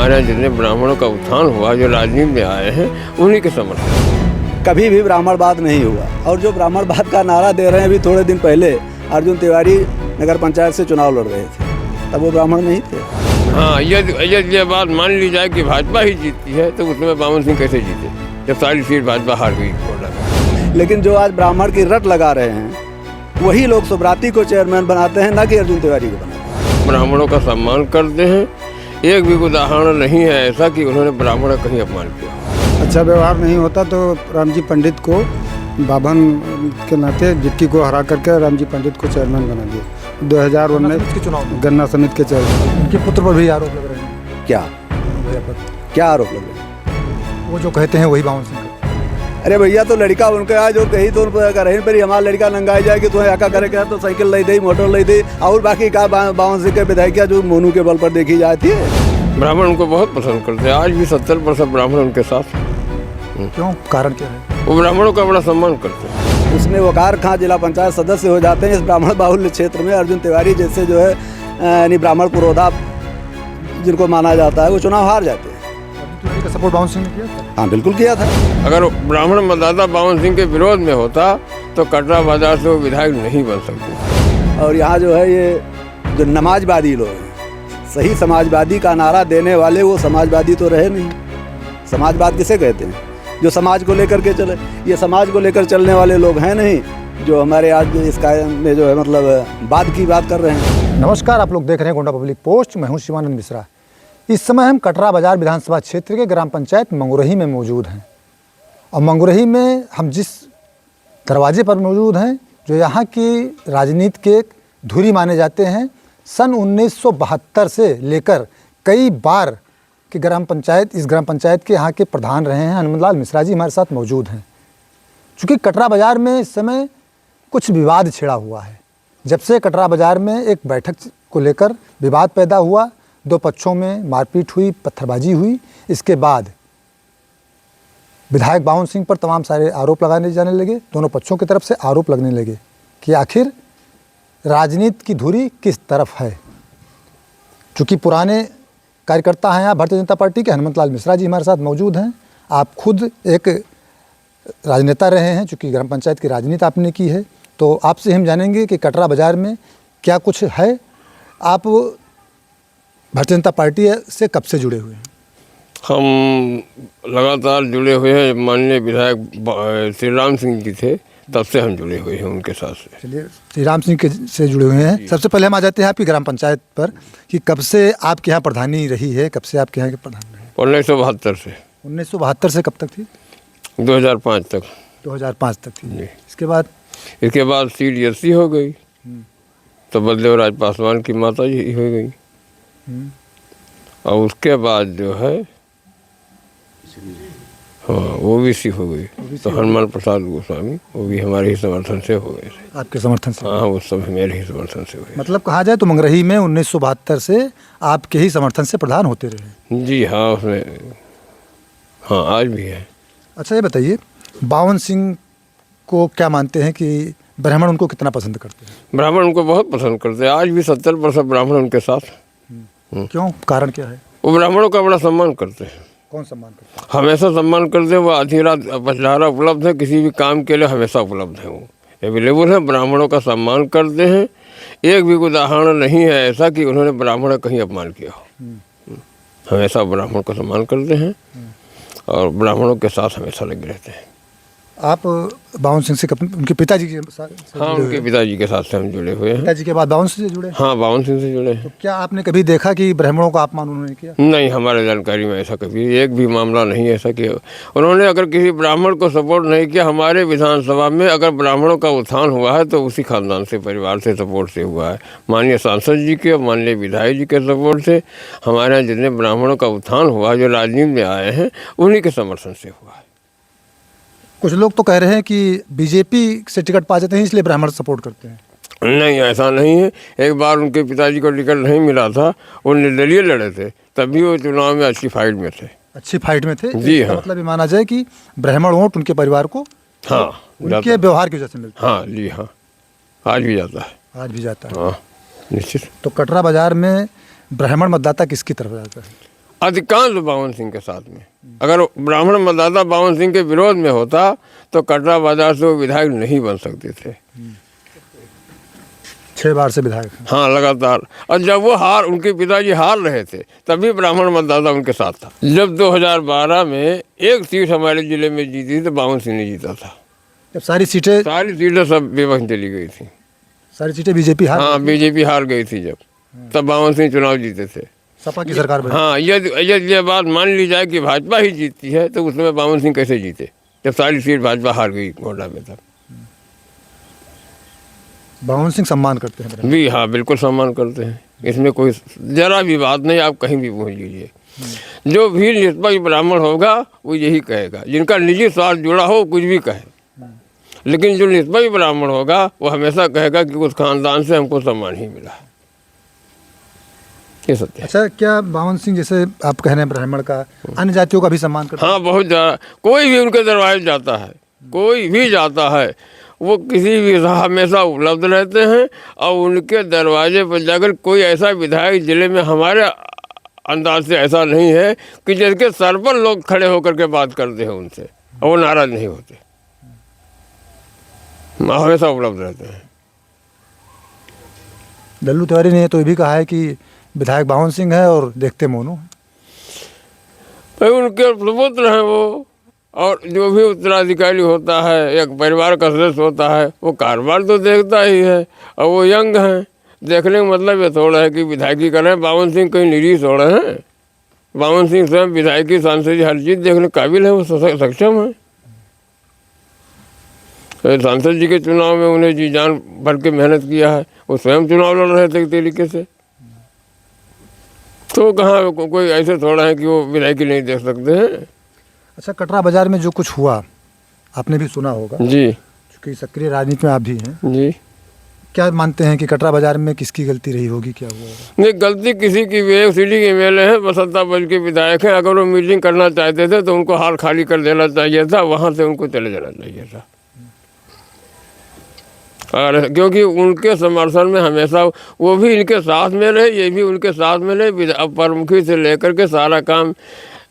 हमारे यहाँ जितने ब्राह्मणों का उत्थान हुआ, जो राजनीति में आए हैं, उन्हीं के समर्थन। कभी भी ब्राह्मणवाद नहीं हुआ, और जो ब्राह्मणवाद का नारा दे रहे हैं अभी थोड़े दिन पहले, अर्जुन तिवारी नगर पंचायत से चुनाव लड़ रहे थे, तब वो ब्राह्मण नहीं थे। हाँ, ये बात मान ली जाए कि भाजपा ही जीतती है, तो उसमें बावन सिंह कैसे जीते जब सारी सीट भाजपा हार गई। लेकिन जो आज ब्राह्मण की रट लगा रहे हैं, वही लोग सुब्राती को चेयरमैन बनाते हैं, ना कि अर्जुन तिवारी को बनाते हैं। ब्राह्मणों का सम्मान करते हैं, एक भी उदाहरण नहीं है ऐसा कि उन्होंने ब्राह्मण का कहीं अपमान किया। अच्छा व्यवहार नहीं होता तो रामजी पंडित को बाभन के नाते जिक्की को हरा करके रामजी पंडित को चेयरमैन बना दिया 2019 के चुनाव गन्ना समिति के चेयरमैन। उनके पुत्र पर भी आरोप लग रहे हैं। क्या आरोप लग रहे हैं? वो जो कहते हैं वही बावन सिंह। अरे भैया, तो लड़का उनके आज जो कही तो रही पर हमारा लड़का नंगाई जाए कि तुम्हें आका करे क्या, तो साइकिल लै दी, मोटर लै दी, और बाकी का बावन सिंह के विधायिका जो मोनू के बल पर देखी जाती है। ब्राह्मण उनको बहुत पसंद करते हैं, आज भी 70% ब्राह्मण उनके साथ। क्यों, कारण क्या है? वो ब्राह्मणों का बड़ा सम्मान करते हैं। उसमें वकार खां जिला पंचायत सदस्य हो जाते हैं इस ब्राह्मण बाहुल्य क्षेत्र में। अर्जुन तिवारी जैसे जो है यानी ब्राह्मण पुरोधा जिनको माना जाता है, वो चुनाव हार जाते हैं। का सपोर्ट बावन सिंह ने किया था? हाँ, बिल्कुल किया था। अगर ब्राह्मण मतदाता बावन सिंह के विरोध में होता तो कटरा बाजार से वो विधायक नहीं बन सकते। और यहाँ जो है ये जो नमाजवादी लोग हैं, सही समाजवादी का नारा देने वाले, वो समाजवादी तो रहे नहीं। समाजवाद किसे कहते हैं? जो समाज को लेकर के चले। ये समाज को लेकर चलने वाले लोग हैं नहीं, जो हमारे आज इस कायम में जो है मतलब बात की बात कर रहे हैं। नमस्कार, आप लोग देख रहे हैं गोंडा पब्लिक पोस्ट। मैं हूँ शिवानंद मिश्रा। इस समय हम कटरा बाजार विधानसभा क्षेत्र के ग्राम पंचायत मंगुरही में मौजूद हैं, और मंगुरही में हम जिस दरवाजे पर मौजूद हैं, जो यहाँ की राजनीति के धुरी माने जाते हैं, सन 1972 से लेकर कई बार के इस ग्राम पंचायत के यहाँ के प्रधान रहे हैं हनुमतलाल मिश्रा जी हमारे साथ मौजूद हैं। चूँकि कटरा बाजार में इस समय कुछ विवाद छिड़ा हुआ है। जब से कटरा बाजार में एक बैठक को लेकर विवाद पैदा हुआ, दो पक्षों में मारपीट हुई, पत्थरबाजी हुई, इसके बाद विधायक बावन सिंह पर तमाम सारे आरोप लगाने जाने लगे। दोनों पक्षों की तरफ से आरोप लगने लगे कि आखिर राजनीति की धुरी किस तरफ है। चूँकि पुराने कार्यकर्ता हैं यहाँ भारतीय जनता पार्टी के, हनुमतलाल मिश्रा जी हमारे साथ मौजूद हैं। आप खुद एक राजनेता रहे हैं, चूँकि ग्राम पंचायत की राजनीति आपने की है, तो आपसे हम जानेंगे कि कटरा बाजार में क्या कुछ है। आप भारतीय जनता पार्टी से कब से जुड़े हुए हैं? हम लगातार जुड़े हुए हैं। माननीय विधायक श्री राम सिंह जी थे, तब से हम जुड़े हुए हैं उनके साथ से। चलिए, श्री राम सिंह के से जुड़े हुए हैं। सबसे पहले हम आ जाते हैं आपकी ग्राम पंचायत पर कि कब से आपके यहाँ प्रधानी रही है, कब से आपके यहाँ के प्रधान रहे? 1972 से। 1972 से कब तक थी? 2005 तक। 2005 तक थी। जी। इसके बाद सीट यसी हो गई, तो बलदेवराज पासवान की माता जी हो गई, और उसके बाद जो है हाँ ओबीसी हो गई, तो हनुमान प्रसाद गोस्वामी, वो भी हमारे ही समर्थन से हो गए थे। आपके समर्थन से? हाँ, वो सब मेरे ही समर्थन से हुए। मतलब कहा जाए तो मंगरही में 1972 से आपके ही समर्थन से प्रधान होते रहे? जी हाँ, उसमें हाँ आज भी है। अच्छा, ये बताइए, बावन सिंह को क्या मानते हैं कि ब्राह्मण उनको कितना पसंद करते हैं? ब्राह्मण उनको बहुत पसंद करते हैं, आज भी 70% ब्राह्मण उनके साथ। क्यों, कारण क्या है? वो ब्राह्मणों का बड़ा सम्मान करते हैं। कौन सम्मान करते हैं? हमेशा सम्मान करते हैं। वो आधी रात पचहरा उपलब्ध है, किसी भी काम के लिए हमेशा उपलब्ध है, वो अवेलेबल है। ब्राह्मणों का सम्मान करते हैं, एक भी उदाहरण नहीं है ऐसा कि उन्होंने ब्राह्मण का कहीं अपमान किया हो। हमेशा ब्राह्मण का सम्मान करते हैं और ब्राह्मणों के साथ हमेशा लगे रहते हैं। आप बावन सिंह से उनके पिताजी के साथ? हाँ, उनके पिताजी के साथ से हम जुड़े हुए हैं। पिताजी के बाद बावन सिंह से जुड़े? हाँ, बावन सिंह से जुड़े हैं। तो क्या आपने कभी देखा कि ब्राह्मणों का अपमान उन्होंने किया? नहीं, हमारे जानकारी में ऐसा कभी एक भी मामला नहीं ऐसा कि उन्होंने अगर किसी ब्राह्मण को सपोर्ट नहीं किया। हमारे विधानसभा में अगर ब्राह्मणों का उत्थान हुआ है तो उसी खानदान से, परिवार से सपोर्ट से हुआ है। माननीय सांसद जी के, माननीय विधायक जी के सपोर्ट से हमारे यहाँ जितने ब्राह्मणों का उत्थान हुआ, जो राजनीति में आए हैं, उन्हीं के समर्थन से हुआ है। कुछ लोग तो कह रहे हैं कि बीजेपी से टिकट पा जाते हैं इसलिए ब्राह्मण सपोर्ट करते हैं। नहीं, ऐसा नहीं है। एक बार उनके पिताजी को टिकट नहीं मिला था, वो निर्दलीय लड़े थे, तभी वो चुनाव में अच्छी फाइट में थे। अच्छी फाइट में थे? जी हाँ। मतलब ये माना जाए कि ब्राह्मण वोट उनके परिवार को हाँ उनके व्यवहार की वजह से मिलता है। हाँ जी हाँ, आज भी जाता है। आज भी जाता है। हाँ, निश्चित। तो कटरा बाजार में ब्राह्मण मतदाता किसकी तरफ जाता है? अधिकांश बावन सिंह के साथ में। अगर ब्राह्मण मतदाता बावन सिंह के विरोध में होता तो कटरा बाजार से वो विधायक नहीं बन सकते थे। 6 बार से विधायक हैं। हाँ, लगातार। और जब वो उनके पिताजी हार रहे थे तभी ब्राह्मण मतदाता उनके साथ था। जब 2012 में एक सीट हमारे जिले में जीती तो बावन सिंह ने जीता था। जब सारी सीटें सब बेवकूफ़ चली गई थी। सारी सीटें बीजेपी हार हाँ, बीजेपी हार गई थी जब, तब बावन सिंह चुनाव जीते थे। सपा की सरकार बनी। हाँ, यदि ये बात मान ली जाए कि भाजपा ही जीतती है तो उसमें बावन सिंह कैसे जीते जब सारी सीट भाजपा हार गई गोंडा में तब। बावन सिंह सम्मान करते हैं भी, हाँ बिल्कुल सम्मान करते हैं, इसमें कोई ज़रा भी बात नहीं। आप कहीं भी पहुँच लीजिए, जो भी निष्पक्ष ब्राह्मण होगा वो यही कहेगा। जिनका निजी स्वार्थ जुड़ा हो कुछ भी कहे, लेकिन जो निष्पक्ष ब्राह्मण होगा वो हमेशा कहेगा कि उस खानदान से हमको सम्मान ही मिला। ये सत्य है। अच्छा, क्या बावन सिंह जैसे आप कह रहे हैं ब्राह्मण का, अन्य जातियों का भी सम्मान करते हैं? हाँ, बहुत ज़्यादा। कोई भी उनके दरबार जाता है, कोई भी जाता है, वो किसी भी हमेशा उपलब्ध रहते हैं। और उनके दरवाजे पर जाकर कोई ऐसा विधायक जिले में हमारे अंदाज से ऐसा नहीं है कि जिसके सर पर लोग खड़े होकर के बात करते हैं उनसे और वो नाराज नहीं होते, हमेशा उपलब्ध रहते हैं। लल्लू तिवारी ने तो ये भी कहा है कि विधायक बावन सिंह है और देखते मोनू है। भाई उनके सुपुत्र हैं वो, और जो भी उत्तराधिकारी होता है, एक परिवार का सदस्य होता है, वो कारोबार तो देखता ही है। और वो यंग हैं, देखने का मतलब ये थोड़ा है कि विधायकी कर रहे हैं। बावन सिंह कहीं निरीह थोड़े हैं। बावन सिंह स्वयं विधायकी सांसद हर चीज़ देखने काबिल है, वो सक्षम है। तो सांसद जी के चुनाव में उन्हें जी जान भर के मेहनत किया है, वो स्वयं चुनाव लड़ रहे थे एक तरीके से। तो कहाँ कोई ऐसे थोड़ा है कि वो विधायकी नहीं देख सकते हैं। अच्छा, कटरा बाजार में जो कुछ हुआ आपने भी सुना होगा जी, क्योंकि सक्रिय राजनीति में आप भी हैं जी। क्या मानते हैं कि कटरा बाजार में किसकी गलती रही होगी, क्या हुआ होगा? नहीं, गलती किसी की भी है। सिटी के एमएलए हैं, बसंता बज के विधायक हैं। अगर वो मीटिंग करना चाहते थे तो उनको हाल खाली कर देना चाहिए था, वहाँ से उनको चले जाना चाहिए था। और क्योंकि उनके समर्थन में हमेशा वो भी इनके साथ में रहे, ये भी उनके साथ में रहे। अब प्रमुखी से लेकर के सारा काम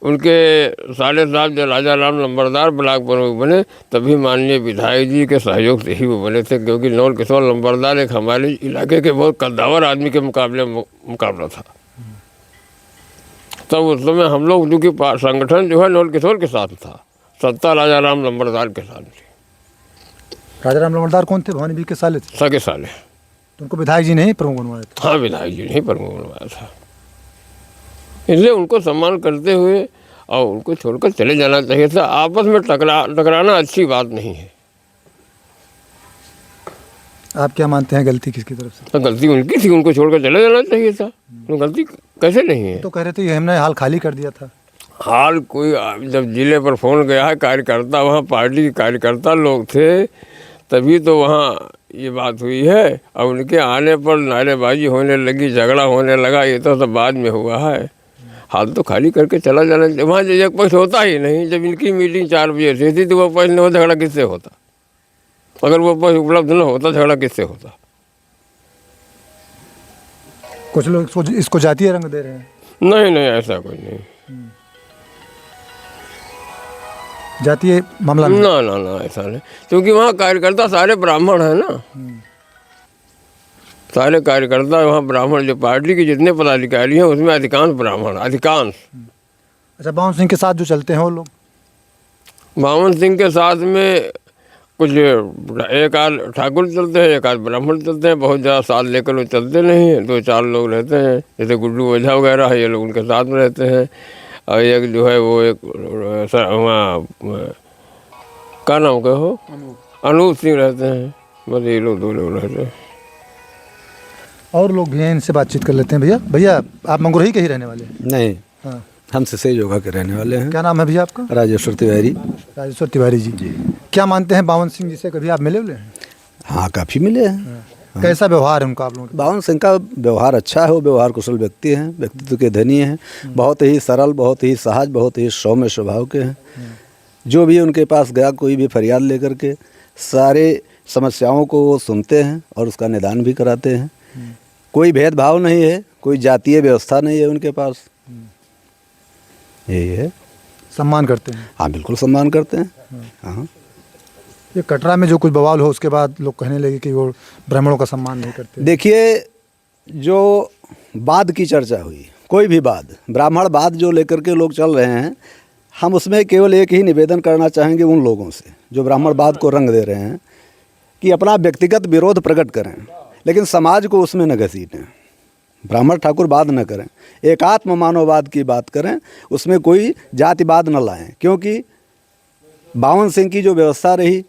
उनके साले साहब जब राजा राम लंबरदार ब्लॉक प्रमुख बने तभी माननीय विधायक जी के सहयोग से ही वो बने थे। क्योंकि नौल किशोर लंबरदार एक हमारे इलाके के बहुत कद्दावर आदमी के मुकाबला था। तब उस समय हम लोग जो कि संगठन जो है नौल किशोर के साथ था, सत्ता राजा राम लंबरदार के साथ थी। राजा राम लंबरदार कौन थे? भवानी भी के साले थे? सगे साले। तो उनको विधायक जी ने ही प्रमुख बनवाया था? हाँ, विधायक जी ने ही प्रमुख बनवाया था। इसलिए उनको सम्मान करते हुए और उनको छोड़कर चले जाना चाहिए था। आपस में टकराना अच्छी बात नहीं है। आप क्या मानते हैं गलती किसकी तरफ से? तो गलती उनकी थी, उनको छोड़कर चले जाना चाहिए था। तो गलती कैसे नहीं है? तो कह रहे थे हमने हाल खाली कर दिया था। हाल कोई जब जिले पर फोन गया है, कार्यकर्ता वहाँ पार्टी के कार्यकर्ता लोग थे तभी तो वहाँ ये बात हुई है। और उनके आने पर नारेबाजी होने लगी, झगड़ा होने लगा, ये तो सब बाद में हुआ है। हाल तो खाली करके चला जाना। वहाँ एक पक्ष होता ही नहीं। जब इनकी मीटिंग 4 बजे से थी तो वो पक्ष न हो, झगड़ा किससे होता? अगर वो पक्ष उपलब्ध न होता, झगड़ा किससे होता? कुछ लोग इसको जातीय रंग दे रहे हैं। नहीं नहीं, ऐसा कोई नहीं। जातीय मामला नहीं। ना ना ना, ऐसा नहीं। क्योंकि वहाँ कार्यकर्ता सारे ब्राह्मण हैं ना, सारे कार्यकर्ता वहाँ ब्राह्मण। जो पार्टी के जितने पदाधिकारी हैं उसमें अधिकांश ब्राह्मण, अधिकांश। अच्छा, बावन सिंह के साथ जो चलते हैं वो लोग? बावन सिंह के साथ में कुछ एक आध ठाकुर चलते हैं, एक आध ब्राह्मण चलते हैं। बहुत ज़्यादा साथ लेकर वो चलते नहीं हैं। 2-4 लोग रहते हैं, जैसे गुड्डू ओझा वगैरह है, ये लोग उनके साथ में रहते हैं। और एक जो है वो एक वहाँ क्या नाम का हो, अनूप सिंह रहते हैं। बस ये लोग 2 लोग रहते हैं। और लोग भी हैं, इनसे बातचीत कर लेते हैं। भैया भैया आप मंगुरही के ही रहने वाले हैं? नहीं, हाँ। हम सिसई जोगा के रहने वाले हैं। क्या नाम है भैया आपका? राजेश्वर तिवारी। राजेश्वर तिवारी जी। क्या मानते हैं बावन सिंह जी से? कभी आप मिले हुए हैं? हाँ, काफ़ी मिले हैं। हाँ। कैसा व्यवहार है उनका आप लोगों का? बावन सिंह का व्यवहार अच्छा है। वो व्यवहार कुशल व्यक्ति हैं, व्यक्तित्व के धनी हैं, बहुत ही सरल, बहुत ही सहज, बहुत ही सौम्य स्वभाव के हैं। जो भी उनके पास गया कोई भी फरियाद लेकर के सारे समस्याओं को वो सुनते हैं और उसका निदान भी कराते हैं। कोई भेदभाव नहीं है, कोई जातीय व्यवस्था नहीं है उनके पास। यही है। सम्मान करते हैं। हाँ बिल्कुल सम्मान करते हैं। हाँ ये कटरा में जो कुछ बवाल हो उसके बाद लोग कहने लगे कि वो ब्राह्मणों का सम्मान नहीं करते। देखिए, जो बाद की चर्चा हुई, कोई भी बाद, ब्राह्मण बाद जो लेकर के लोग चल रहे हैं, हम उसमें केवल एक ही निवेदन करना चाहेंगे उन लोगों से जो ब्राह्मण बाद को रंग दे रहे हैं कि अपना व्यक्तिगत विरोध प्रकट करें, लेकिन समाज को उसमें न घसीटें। ब्राह्मण ठाकुर बाद न करें, एकात्म मानववाद की बात करें, उसमें कोई जातिवाद न लाएं, क्योंकि बावन सिंह की जो व्यवस्था रही,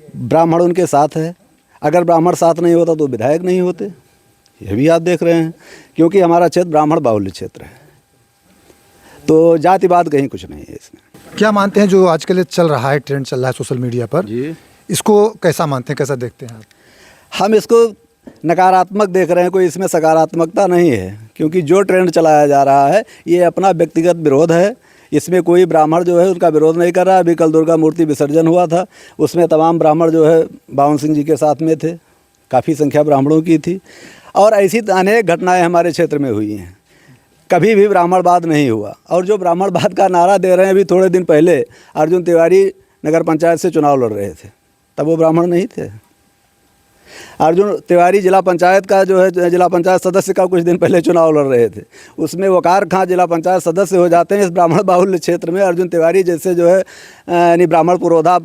ब्राह्मण उनके साथ है। अगर ब्राह्मण साथ नहीं होता तो विधायक नहीं होते, यह भी आप देख रहे हैं, क्योंकि हमारा क्षेत्र ब्राह्मण बाहुल्य क्षेत्र है। तो जातिवाद कहीं कुछ नहीं है इसमें। क्या मानते हैं जो आजकल ये चल रहा है, ट्रेंड चल रहा है सोशल मीडिया पर, जी, इसको कैसा मानते हैं, कैसा देखते हैं आप? हम इसको नकारात्मक देख रहे हैं, कोई इसमें सकारात्मकता नहीं है, क्योंकि जो ट्रेंड चलाया जा रहा है ये अपना व्यक्तिगत विरोध है। इसमें कोई ब्राह्मण जो है उसका विरोध नहीं कर रहा है। अभी कल दुर्गा मूर्ति विसर्जन हुआ था, उसमें तमाम ब्राह्मण जो है बावन सिंह जी के साथ में थे, काफ़ी संख्या ब्राह्मणों की थी। और ऐसी अनेक घटनाएं हमारे क्षेत्र में हुई हैं, कभी भी ब्राह्मणवाद नहीं हुआ। और जो ब्राह्मणवाद का नारा दे रहे हैं, अभी थोड़े दिन पहले अर्जुन तिवारी नगर पंचायत से चुनाव लड़ रहे थे, तब वो ब्राह्मण नहीं थे। अर्जुन तिवारी जिला पंचायत का जो है, जिला पंचायत सदस्य का कुछ दिन पहले चुनाव लड़ रहे थे, उसमें वकार खां जिला पंचायत सदस्य हो जाते हैं। इस ब्राह्मण बाहुल्य क्षेत्र में अर्जुन तिवारी जैसे जो है यानी ब्राह्मण पुरोधा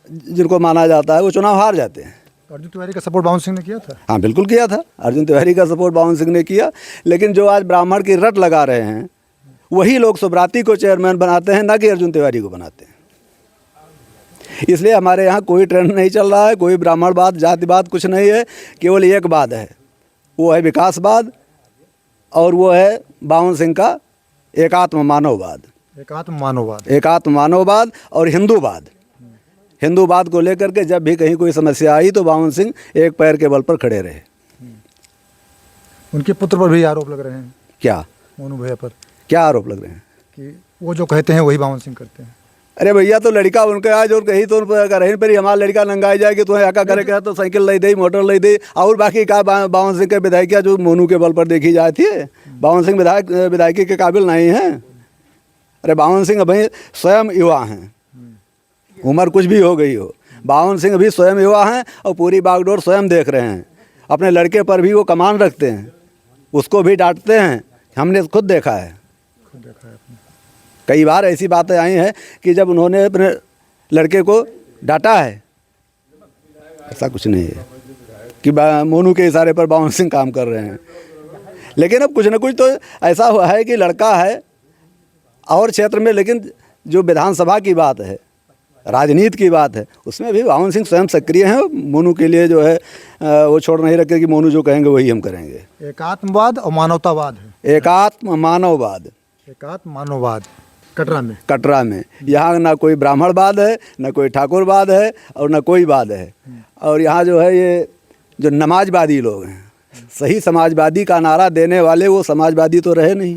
जिनको माना जाता है, वो चुनाव हार जाते हैं। अर्जुन तिवारी का सपोर्ट बावन सिंह ने किया था? हाँ बिल्कुल किया था, अर्जुन तिवारी का सपोर्ट बावन सिंह ने किया। लेकिन जो आज ब्राह्मण की रट लगा रहे हैं, वही लोग सुब्राती को चेयरमैन बनाते हैं, ना कि अर्जुन तिवारी को बनाते हैं। इसलिए हमारे यहाँ कोई ट्रेंड नहीं चल रहा है, कोई ब्राह्मणवाद जातिवाद कुछ नहीं है। केवल एक बात है, वो है विकासवाद, और वो है बावन सिंह का एकात्म मानववाद। एकात्म मानववाद, एकात्म मानववाद और हिंदूवाद। हिंदूवाद को लेकर के जब भी कहीं कोई समस्या आई तो बावन सिंह एक पैर के बल पर खड़े रहे। उनके पुत्र पर भी आरोप लग रहे हैं। क्या मोनू भैया पर क्या आरोप लग रहे हैं? कि वो जो कहते हैं वही बावन सिंह करते हैं। अरे भैया, तो लड़का उनके आज और कहीं तो रही पर हमारा लड़का नंगाई जाए कि तुम्हें आका करे, क्या तो साइकिल ले दी, मोटर ले दी, और बाकी का बावन सिंह के विधायिका जो मोनू के बल पर देखी जाती है। बावन सिंह विधायकी के काबिल नहीं है। अरे बावन सिंह भाई स्वयं युवा हैं, उम्र कुछ भी हो गई हो, बावन सिंह भी स्वयं युवा हैं और पूरी बागडोर स्वयं देख रहे हैं। अपने लड़के पर भी वो कमान रखते हैं, उसको भी डांटते हैं, हमने खुद देखा है। कई बार ऐसी बातें आई हैं कि जब उन्होंने अपने लड़के को डांटा है। ऐसा कुछ नहीं है कि मोनू के इशारे पर बावन सिंह काम कर रहे हैं। लेकिन अब कुछ न कुछ तो ऐसा हुआ है कि लड़का है और क्षेत्र में, लेकिन जो विधानसभा की बात है, राजनीति की बात है, उसमें भी बावन सिंह स्वयं सक्रिय हैं। मोनू के लिए जो है वो छोड़ नहीं रखे कि मोनू जो कहेंगे वही हम करेंगे। एकात्मवाद और मानवतावाद है। एकात्म मानववाद, एकात्म मानववाद कटरा में यहाँ ना कोई ब्राह्मणवाद है, ना कोई ठाकुरवाद है, और ना कोई वाद है। और यहाँ जो है ये जो नमाजवादी लोग हैं, सही समाजवादी का नारा देने वाले, वो समाजवादी तो रहे नहीं।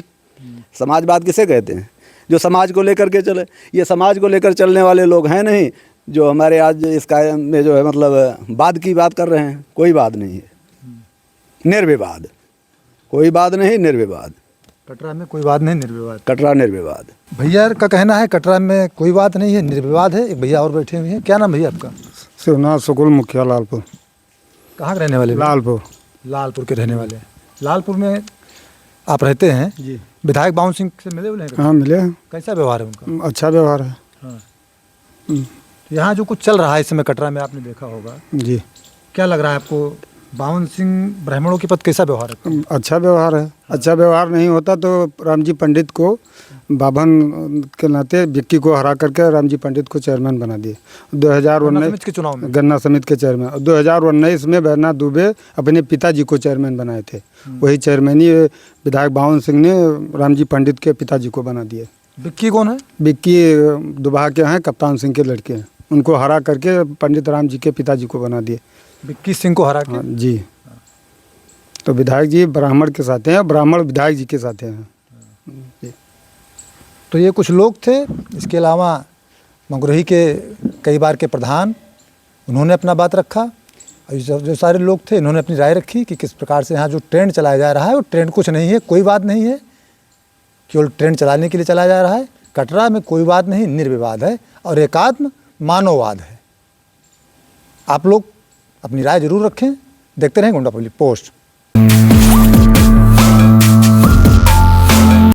समाजवाद किसे कहते हैं? जो समाज को लेकर के चले। ये समाज को लेकर चलने वाले लोग हैं नहीं, जो हमारे आज इस कायम में जो है मतलब वाद की बात कर रहे हैं। कोई वाद नहीं है, निर्विवाद, कोई वाद नहीं, निर्विवाद। कटरा में कोई वाद नहीं, निर्विवाद। कटरा निर्विवाद। भैया का कहना है कटरा में कोई बात नहीं है, निर्विवाद है। एक भैया और बैठे हुए हैं, क्या नाम भैया आपका? शिवनाथ शुक्ल, मुखिया लालपुर। कहाँ के रहने वाले? लालपुर। लालपुर के रहने वाले। लालपुर में आप रहते हैं जी। विधायक बावन सिंह से मिले हुए हैं? हाँ मिले। कैसा व्यवहार है उनका? अच्छा व्यवहार है। हाँ। यहाँ जो कुछ चल रहा है इस समय कटरा में, आपने देखा होगा जी। क्या लग रहा है आपको? बावन सिंह ब्राह्मणों के प्रति कैसा व्यवहार है? अच्छा व्यवहार है। अच्छा व्यवहार नहीं होता तो रामजी पंडित को बाभन के नाते विक्की को हरा करके रामजी पंडित को चेयरमैन बना दिए 2019 के चुनाव में। गन्ना समिति के चेयरमैन। 2019 में बैरनाथ दुबे अपने पिताजी को चेयरमैन बनाए थे। वही चेयरमैन ही विधायक बावन सिंह ने रामजी पंडित के पिताजी को बना दिए। विक्की कौन है? विक्की दुबा के हैं, कप्तान सिंह के लड़के हैं। उनको हरा करके पंडित राम जी के पिताजी को बना दिए। विक्की सिंह को हरा के? हाँ जी। तो विधायक जी ब्राह्मण के साथ हैं, ब्राह्मण विधायक जी के साथ हैं जी। तो ये कुछ लोग थे। इसके अलावा मंगुरही के कई बार के प्रधान, उन्होंने अपना बात रखा। और जो सारे लोग थे इन्होंने अपनी राय रखी कि किस प्रकार से यहाँ जो ट्रेंड चलाया जा रहा है वो ट्रेंड कुछ नहीं है, कोई बात नहीं है। केवल ट्रेंड चलाने के लिए चलाया जा रहा है। कटरा में कोई बात नहीं, निर्विवाद है और एकात्म मानववाद है। आप लोग अपनी राय जरूर रखें। देखते रहें गोंडा पब्लिक पोस्ट।